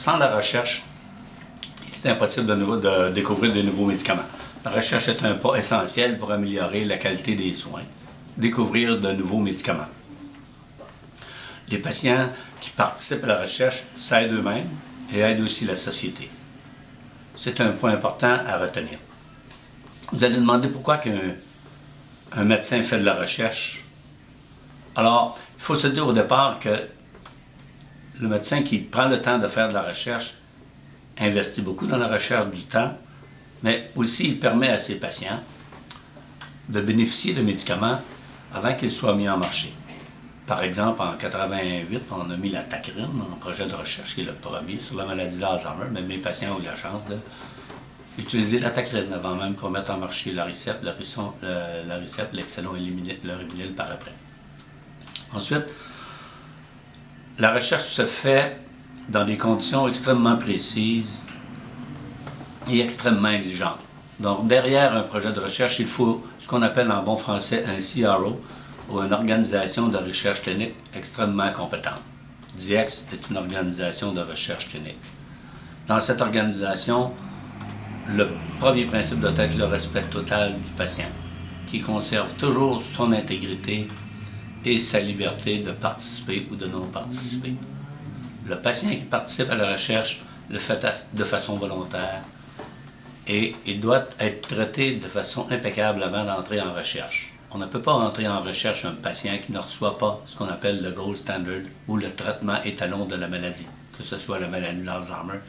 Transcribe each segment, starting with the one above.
sans la recherche, il est impossible de découvrir de nouveaux médicaments. La recherche est un pas essentiel pour améliorer la qualité des soins, découvrir de nouveaux médicaments. Les patients qui participent à la recherche s'aident eux-mêmes et aident aussi la société. C'est un point important à retenir. Vous allez demander pourquoi un médecin fait de la recherche. Alors, il faut se dire au départ que le médecin qui prend le temps de faire de la recherche investit beaucoup dans la recherche du temps, mais aussi il permet à ses patients de bénéficier de médicaments avant qu'ils soient mis en marché. Par exemple, en 1988, on a mis la tacrine en projet de recherche, qui est le premier sur la maladie d'Alzheimer, mais mes patients ont eu la chance d'utiliser la tacrine avant même qu'on mette en marché l'Aricept, l'Excelon et l'Oribinil par après. Ensuite, la recherche se fait dans des conditions extrêmement précises et extrêmement exigeantes. Donc, derrière un projet de recherche, il faut ce qu'on appelle en bon français un CRO, ou une organisation de recherche clinique extrêmement compétente. DIEX est une organisation de recherche clinique. Dans cette organisation, le premier principe doit être le respect total du patient, qui conserve toujours son intégrité et sa liberté de participer ou de non participer. Le patient qui participe à la recherche le fait de façon volontaire et il doit être traité de façon impeccable avant d'entrer en recherche. On ne peut pas entrer en recherche un patient qui ne reçoit pas ce qu'on appelle le gold standard ou le traitement étalon de la maladie, que ce soit la maladie d'Alzheimer,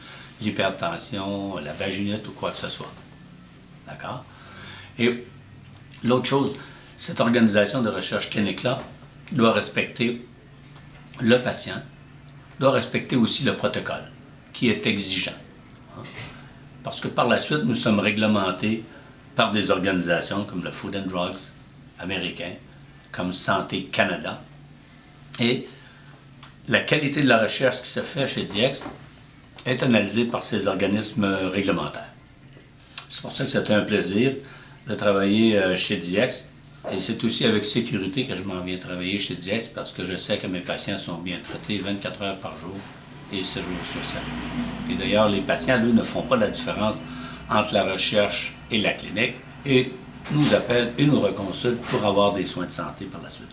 l'hypertension, la vaginite ou quoi que ce soit. D'accord? Et l'autre chose, cette organisation de recherche clinique-là doit respecter le patient, doit respecter aussi le protocole, qui est exigeant. Parce que par la suite, nous sommes réglementés par des organisations comme le Food and Drugs américain, comme Santé Canada. Et la qualité de la recherche qui se fait chez DIEX est analysée par ces organismes réglementaires. C'est pour ça que c'était un plaisir de travailler chez DIEX. Et c'est aussi avec sécurité que je m'en viens travailler chez DIEX parce que je sais que mes patients sont bien traités 24 heures par jour et 7 jours sur 7. Et d'ailleurs, les patients, eux, ne font pas la différence entre la recherche et la clinique et nous appellent et nous reconsultent pour avoir des soins de santé par la suite.